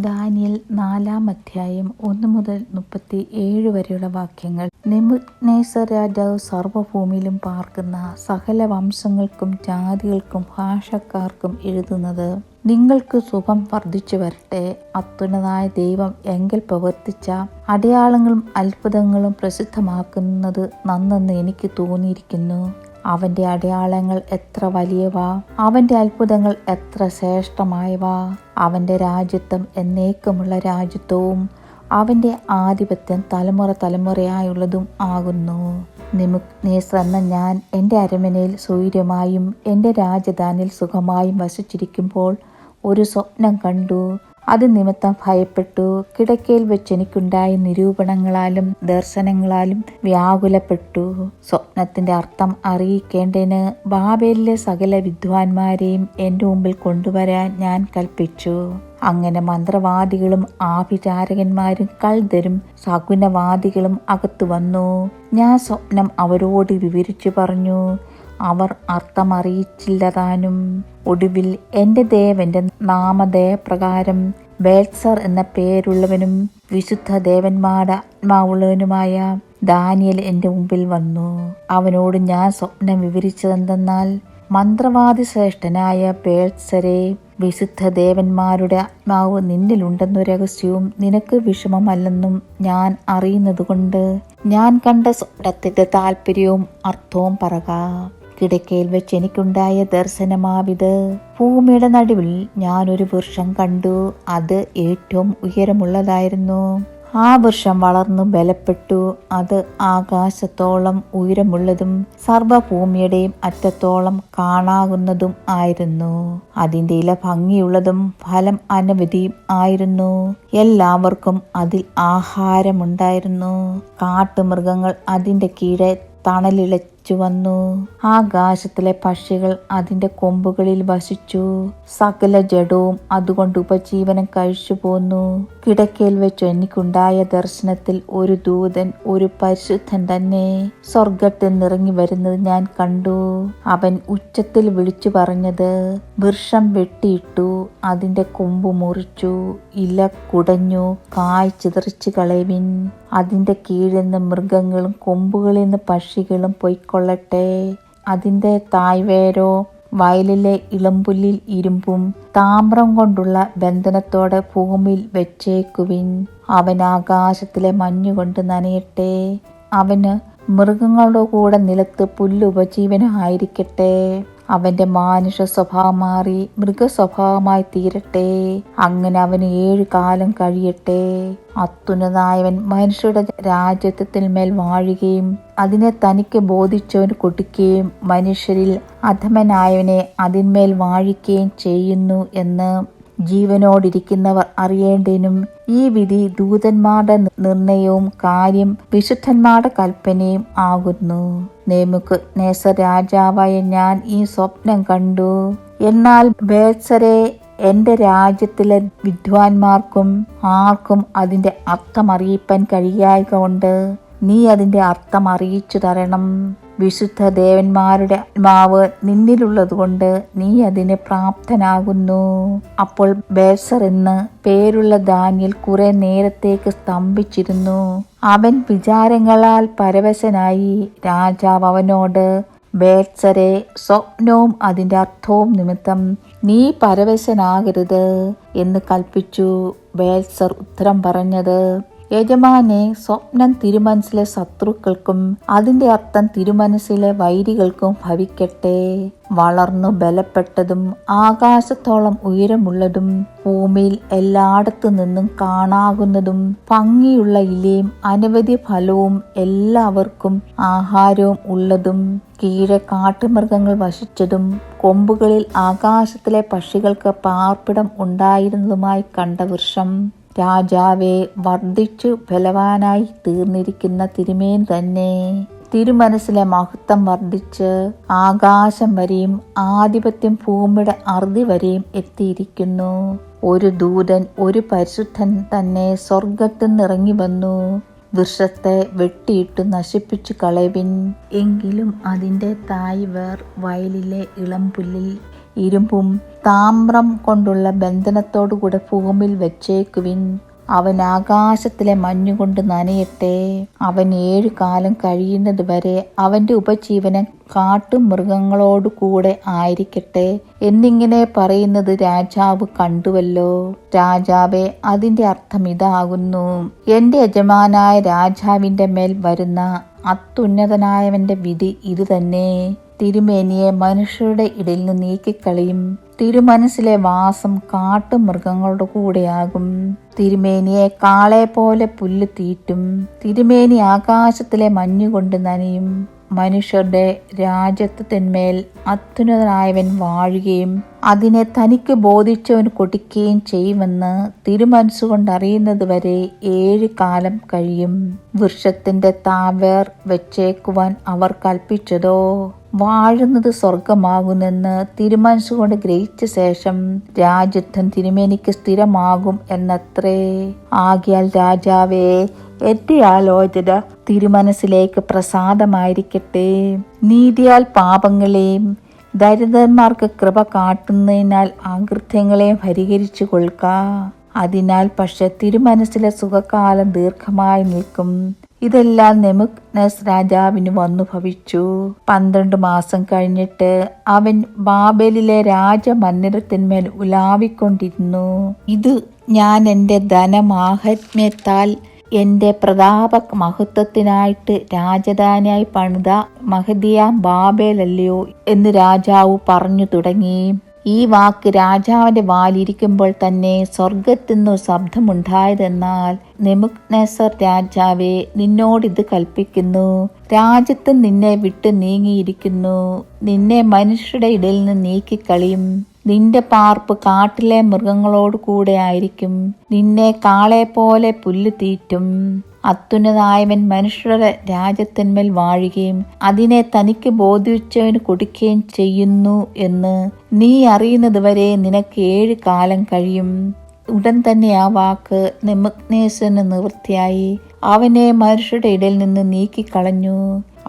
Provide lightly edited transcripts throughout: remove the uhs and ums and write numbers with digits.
Daniel 4-ാം അധ്യായം 1 മുതൽ 37 വരെയുള്ള വാക്യങ്ങൾ. നെബൂഖദ്നേസർ രാജാവ് സർവ്വഭൂമിയിലും പാർക്കുന്ന സകല വംശങ്ങൾക്കും ജാതികൾക്കും ഭാഷക്കാർക്കും എഴുതുന്നത്: നിങ്ങൾക്ക് സുഖം വർദ്ധിച്ചു വരട്ടെ. അത്യുന്നതനായ ദൈവം എങ്കിൽ പ്രവർത്തിച്ച അടയാളങ്ങളും അത്ഭുതങ്ങളും പ്രസിദ്ധമാക്കുന്നത് നന്നെന്ന് എനിക്ക് തോന്നിയിരിക്കുന്നു. അവന്റെ അടയാളങ്ങൾ എത്ര വലിയവ, അവന്റെ അത്ഭുതങ്ങൾ എത്ര ശ്രേഷ്ഠമായവ. അവന്റെ രാജ്യത്വം എന്നേക്കുമുള്ള രാജ്യത്വവും അവന്റെ ആധിപത്യം തലമുറ തലമുറയായുള്ളതും ആകുന്നു. നെബൂഖദ്നേസർ എന്ന ഞാൻ എൻ്റെ അരമനയിൽ സ്വൈര്യമായും എൻ്റെ രാജധാനിയിൽ സുഖമായും വസിച്ചിരിക്കുമ്പോൾ ഒരു സ്വപ്നം കണ്ടു. അത് നിമിത്തം ഭയപ്പെട്ടു. കിടക്കയിൽ വെച്ച് എനിക്കുണ്ടായ നിരൂപണങ്ങളാലും ദർശനങ്ങളാലും വ്യാകുലപ്പെട്ടു. സ്വപ്നത്തിന്റെ അർത്ഥം അറിയിക്കേണ്ടതിന് ബാബേലിലെ സകല വിദ്വാൻമാരെയും എൻ്റെ മുമ്പിൽ കൊണ്ടുവരാൻ ഞാൻ കൽപ്പിച്ചു. അങ്ങനെ മന്ത്രവാദികളും ആഭിചാരകന്മാരും കൽദരും ശകുനവാദികളും അകത്തു വന്നു. ഞാൻ സ്വപ്നം അവരോട് വിവരിച്ചു പറഞ്ഞു. അവർ അർത്ഥമറിയിച്ചില്ലതാനും. ഒടുവിൽ എൻ്റെ ദേവന്റെ നാമധേയപ്രകാരം ബേൽത്സർ എന്ന പേരുള്ളവനും വിശുദ്ധ ദേവന്മാരുടെ ആത്മാവുള്ളവനുമായ ദാനിയേൽ എൻ്റെ മുമ്പിൽ വന്നു. അവനോട് ഞാൻ സ്വപ്നം വിവരിച്ചതെന്തെന്നാൽ: മന്ത്രവാദി ശ്രേഷ്ഠനായ ബേൽത്സരെ, വിശുദ്ധ ദേവന്മാരുടെ ആത്മാവ് നിന്നിലുണ്ടെന്ന രഹസ്യവും നിനക്ക് വിഷമമല്ലെന്നും ഞാൻ അറിയുന്നതുകൊണ്ട് ഞാൻ കണ്ട സ്വപ്നത്തിന്റെ താല്പര്യവും അർത്ഥവും പറക. കിടക്കയിൽ വെച്ച് എനിക്കുണ്ടായ ദർശനമാവിത്: ഭൂമിയുടെ നടുവിൽ ഞാനൊരു വൃക്ഷം കണ്ടു. അത് ഏറ്റവും ഉയരമുള്ളതായിരുന്നു. ആ വൃക്ഷം വളർന്നു ബലപ്പെട്ടു. അത് ആകാശത്തോളം ഉയരമുള്ളതും സർവ്വഭൂമിയുടെയും അറ്റത്തോളം കാണാകുന്നതും ആയിരുന്നു. അതിൻ്റെ ഇല ഭംഗിയുള്ളതും ഫലം അനവധിയും ആയിരുന്നു. എല്ലാവർക്കും അതിൽ ആഹാരമുണ്ടായിരുന്നു. കാട്ടുമൃഗങ്ങൾ അതിൻ്റെ കീഴെ തണലിളച്ചു വന്നു. ആകാശത്തിലെ പക്ഷികൾ അതിന്റെ കൊമ്പുകളിൽ വസിച്ചു. സകല ജഡവും അതുകൊണ്ട് ഉപജീവനം കഴിച്ചു പോന്നു. കിടക്കയിൽ വെച്ച് എനിക്കുണ്ടായ ദർശനത്തിൽ ഒരു ദൂതൻ, ഒരു പരിശുദ്ധൻ തന്നെ, സ്വർഗത്തിൽ നിറങ്ങി വരുന്നത് ഞാൻ കണ്ടു. അവൻ ഉച്ചത്തിൽ വിളിച്ചു പറഞ്ഞത്: വൃക്ഷം വെട്ടിയിട്ടു, അതിന്റെ കൊമ്പ് മുറിച്ചു, ഇല കുടഞ്ഞു, കായ് ചിതറിച്ചു കളയുവിൻ. അതിന്റെ കീഴിൽ നിന്ന് മൃഗങ്ങളും കൊമ്പുകളിൽ നിന്ന് പക്ഷികളും പൊയ്ക്കൊള്ളട്ടെ. അതിന്റെ തായ്വേരോ വയലിലെ ഇളമ്പുല്ലിൽ ഇരുമ്പും താമ്രം കൊണ്ടുള്ള ബന്ധനത്തോടെ ഭൂമിയിൽ വെച്ചേക്കുവിൻ. അവൻ ആകാശത്തിലെ മഞ്ഞുകൊണ്ട് നനയട്ടെ. അവന് മൃഗങ്ങളുടെ കൂടെ നിലത്ത് പുല്ല് ഉപജീവനമായിരിക്കട്ടെ. അവന്റെ മാനുഷ സ്വഭാവം മാറി മൃഗസ്വഭാവമായി തീരട്ടെ. അങ്ങനെ അവന് 7 കാലം കഴിയട്ടെ. അത്യുന്നതനായവൻ മനുഷ്യരുടെ രാജ്യത്വത്തിന്മേൽ വാഴുകയും അതിനെ തനിക്ക് ബോധിച്ചവന് കൊടുക്കുകയും മനുഷ്യരിൽ അധമനായവനെ അതിന്മേൽ വാഴിക്കുകയും ചെയ്യുന്നു എന്ന് ജീവനോടിരിക്കുന്നവർ അറിയേണ്ടതിനും ഈ വിധി ദൂതന്മാരുടെ നിർണയവും കാര്യം വിശുദ്ധന്മാരുടെ കൽപ്പനയും ആകുന്നു. നെബൂഖദ്നേസർ രാജാവായ ഞാൻ ഈ സ്വപ്നം കണ്ടു. എന്നാൽ ബേൽത്സരെ, എൻ്റെ രാജ്യത്തിലെ വിദ്വാൻമാർക്കും ആർക്കും അതിൻ്റെ അർത്ഥം അറിയിപ്പാൻ കഴിയായക കൊണ്ട് നീ അതിൻ്റെ അർത്ഥം അറിയിച്ചു തരണം. വിശുദ്ധ ദേവന്മാരുടെ ആത്മാവ് നിന്നിലുള്ളതുകൊണ്ട് നീ അതിന് പ്രാപ്തനാകുന്നു. അപ്പോൾ ബേൽത്സർ എന്ന് പേരുള്ള ദാനിയേൽ കുറെ നേരത്തേക്ക് സ്തംഭിച്ചിരുന്നു. അവൻ വിചാരങ്ങളാൽ പരവശനായി. രാജാവ് അവനോട്: ബേൽത്സരെ, സ്വപ്നവും അതിൻ്റെ അർത്ഥവും നിമിത്തം നീ പരവശനാകരുത് എന്ന് കൽപ്പിച്ചു. ബേൽത്സർ ഉത്തരം പറഞ്ഞത്: യജമാനെ, സ്വപ്നം തിരുമനസ്സിലെ ശത്രുക്കൾക്കും അതിന്റെ അർത്ഥം തിരുമനസ്സിലെ വൈരികൾക്കും ഭവിക്കട്ടെ. വളർന്നു ബലപ്പെട്ടതും ആകാശത്തോളം ഉയരമുള്ളതും ഭൂമിയിൽ എല്ലായിടത്തു നിന്നും കാണാകുന്നതും ഭംഗിയുള്ള ഇലയും അനവധി ഫലവും എല്ലാവർക്കും ആഹാരവും ഉള്ളതും കീഴെ കാട്ടുമൃഗങ്ങൾ വസിച്ചതും കൊമ്പുകളിൽ ആകാശത്തിലെ പക്ഷികൾക്ക് പാർപ്പിടം ഉണ്ടായിരുന്നതുമായി കണ്ട വൃക്ഷം. രാജാവേ, വർദ്ധിച്ചു ബലവാനായി തീർന്നിരിക്കുന്ന തിരുമേൻ തന്നെ. തിരുമനസ്സിലെ മഹത്വം വർദ്ധിച്ച് ആകാശം വരെയും ആധിപത്യം ഭൂമിയുടെ അറുതി വരെയും എത്തിയിരിക്കുന്നു. ഒരു ദൂതൻ, ഒരു പരിശുദ്ധൻ തന്നെ സ്വർഗത്തിൽ നിന്നിറങ്ങി വന്നു. വൃക്ഷത്തെ വെട്ടിയിട്ട് നശിപ്പിച്ചു കളയുവിൻ. എങ്കിലും അതിൻ്റെ തായ് വേർ വയലിലെ ഇളംപുല്ലിൽ ഇരുമ്പും താമ്രം കൊണ്ടുള്ള ബന്ധനത്തോടുകൂടെ ഭൂമിയിൽ വെച്ചേക്കുവിൻ. അവൻ ആകാശത്തിലെ മഞ്ഞുകൊണ്ട് നനയട്ടെ. അവൻ 7 കാലം കഴിയുന്നത് വരെ അവന്റെ ഉപജീവനം കാട്ടുമൃഗങ്ങളോടു കൂടെ ആയിരിക്കട്ടെ എന്നിങ്ങനെ പറയുന്നത് രാജാവ് കണ്ടുവല്ലോ. രാജാവേ, അതിന്റെ അർത്ഥം ഇതാകുന്നു: എന്റെ യജമാനായ രാജാവിന്റെ മേൽ വരുന്ന അത്യുന്നതനായവന്റെ വിധി ഇതുതന്നെ. തിരുമേനിയെ മനുഷ്യരുടെ ഇടയിൽ നിന്ന് നീക്കിക്കളയും. തിരുമനസ്സിലെ വാസം കാട്ടുമൃഗങ്ങളുടെ കൂടെയാകും. തിരുമേനിയെ കാളെ പോലെ പുല്ല് തീറ്റും. തിരുമേനി ആകാശത്തിലെ മഞ്ഞുകൊണ്ട് നനയും. മനുഷ്യരുടെ രാജത്വത്തിന്മേൽ അത്യുന്നതനായവൻ വാഴുകയും അതിനെ തനിക്ക് ബോധിച്ചവൻ കൊടുക്കുകയും ചെയ്യുമെന്ന് തിരുമനസ്സുകൊണ്ട് അറിയുന്നത് വരെ 7 കാലം കഴിയും. വൃക്ഷത്തിന്റെ താവേർ വെച്ചേക്കുവാൻ അവർ കൽപ്പിച്ചതോ വാഴുന്നത് സ്വർഗമാകുന്നെന്ന് തിരുമനസ്സുകൊണ്ട് ഗ്രഹിച്ച ശേഷം രാജത്വം തിരുമേനിക്ക് സ്ഥിരമാകും എന്നത്രേ. ആകയാൽ രാജാവേ, എന്റെ ആലോചന തിരുമനസ്സിലേക്ക് പ്രസാദമായിരിക്കട്ടെ. നീതിയാൽ പാപങ്ങളെയും ദരിദ്രന്മാർക്ക് കൃപ കാട്ടുന്നതിനാൽ അകൃത്യങ്ങളെയും പരിഹരിച്ചു കൊള്ളുക. അതിനാൽ പക്ഷെ തിരുമനസ്സിലെ സുഖകാലം ദീർഘമായി നിൽക്കും. ഇതെല്ലാം നെബൂഖദ്നേസർ രാജാവിന് വന്നു ഭവിച്ചു. 12 മാസം കഴിഞ്ഞിട്ട് അവൻ ബാബേലിലെ രാജമന്ദിരത്തിന്മേൽ ഉലാവിക്കൊണ്ടിരുന്നു. ഇത് ഞാൻ എൻ്റെ ധനമാഹാത്മ്യത്താൽ എൻ്റെ പ്രതാപ മഹത്വത്തിനായിട്ട് രാജധാനിയായി പണിത മഹതിയാം ബാബേലല്ലയോ എന്ന് രാജാവ് പറഞ്ഞു തുടങ്ങി. ഈ വാക്ക് രാജാവിന്റെ വാലിരിക്കുമ്പോൾ തന്നെ സ്വർഗത്തിന്നു ശബ്ദമുണ്ടായതെന്നാൽ, നെബൂഖദ്നേസർ രാജാവേ, നിന്നോടിത് കൽപ്പിക്കുന്നു: രാജ്യത്ത് നിന്നെ വിട്ട് നീങ്ങിയിരിക്കുന്നു. നിന്നെ മനുഷ്യരുടെ ഇടയിൽ നിന്ന് നീക്കിക്കളയും. നിന്റെ പാർപ്പ് കാട്ടിലെ മൃഗങ്ങളോട് കൂടെ ആയിരിക്കും. നിന്നെ കാളെ പോലെ പുല്ല് തീറ്റും. അത്യുന്നതനായവൻ മനുഷ്യരുടെ രാജ്യത്തിന്മേൽ വാഴുകയും അതിനെ തനിക്ക് ബോധിച്ചവന് കൊടുക്കുകയും ചെയ്യുന്നു എന്ന് നീ അറിയുന്നത് വരെ നിനക്ക് 7 കാലം കഴിയും. ഉടൻ തന്നെ ആ വാക്ക് നെബൂഖദ്നേസറിന് നിവൃത്തിയായി. അവനെ മനുഷ്യരുടെ ഇടയിൽ നിന്ന് നീക്കിക്കളഞ്ഞു.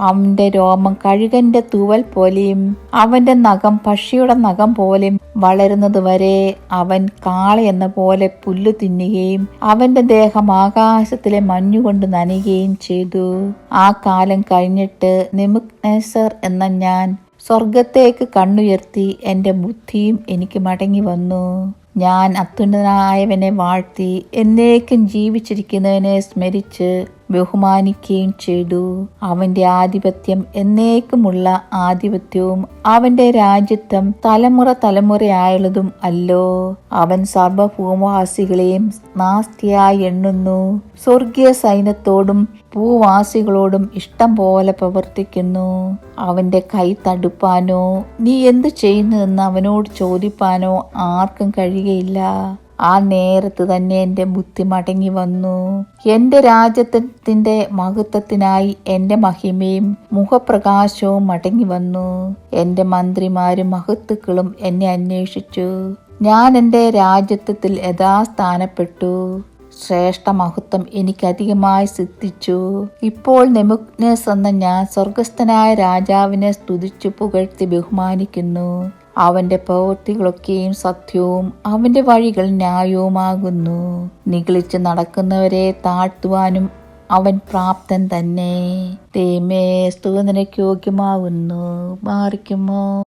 അവന്റെ രോമം കഴുകന്റെ തൂവൽ പോലെയും അവന്റെ നഖം പക്ഷിയുടെ നഖം പോലെയും വളരുന്നത് വരെ അവൻ കാളയെന്ന പോലെ പുല്ല് തിന്നുകയും അവന്റെ ദേഹം ആകാശത്തിലെ മഞ്ഞുകൊണ്ട് നനയുകയും ചെയ്തു. ആ കാലം കഴിഞ്ഞിട്ട് നെബൂഖദ്നേസർ എന്ന ഞാൻ സ്വർഗത്തേക്ക് കണ്ണുയർത്തി എൻ്റെ ബുദ്ധിയും എനിക്ക് മടങ്ങി വന്നു. ഞാൻ അത്യുന്നതനായവനെ വാഴ്ത്തി എന്നേക്കും ജീവിച്ചിരിക്കുന്നവനെ സ്മരിച്ച് ബഹുമാനിക്കുകയും ചെയ്തു. അവന്റെ ആധിപത്യം എന്നേക്കുമുള്ള ആധിപത്യവും അവന്റെ രാജ്യത്വം തലമുറ തലമുറയായുള്ളതും അല്ലോ. അവൻ സർവഭൂവാസികളെയും നാസ്തിയായി എണ്ണുന്നു. സ്വർഗീയ സൈന്യത്തോടും ഭൂവാസികളോടും ഇഷ്ടം പോലെ പ്രവർത്തിക്കുന്നു. അവന്റെ കൈ തടുപ്പാനോ നീ എന്തു ചെയ്യുന്നു എന്ന് അവനോട് ചോദിപ്പാനോ ആർക്കും കഴിയുകയില്ല. ആ നേരത്ത് തന്നെ എൻ്റെ ബുദ്ധി മടങ്ങി വന്നു. എൻ്റെ രാജ്യത്തിന്റെ മഹത്വത്തിനായി എൻ്റെ മഹിമയും മുഖപ്രകാശവും മടങ്ങി വന്നു. എൻ്റെ മന്ത്രിമാരും മഹത്തുക്കളും എന്നെ അന്വേഷിച്ചു. ഞാൻ എൻ്റെ രാജ്യത്വത്തിൽ യഥാസ്ഥാനപ്പെട്ടു. ശ്രേഷ്ഠ മഹത്വം എനിക്കധികമായി സിദ്ധിച്ചു. ഇപ്പോൾ നെബൂഖദ്നേസർ എന്ന ഞാൻ സ്വർഗസ്ഥനായ രാജാവിനെ സ്തുതിച്ചു പുകഴ്ത്തി ബഹുമാനിക്കുന്നു. അവന്റെ പ്രവൃത്തികളൊക്കെയും സത്യവും അവന്റെ വഴികൾ ന്യായവുമാകുന്നു. നിഗളിച്ച് നടക്കുന്നവരെ താഴ്ത്തുവാനും അവൻ പ്രാപ്തൻ തന്നെ. ദൈവമേ, സ്തുതി നിനക്ക് യോഗ്യമാകുന്നു. മാറിക്കുമോ?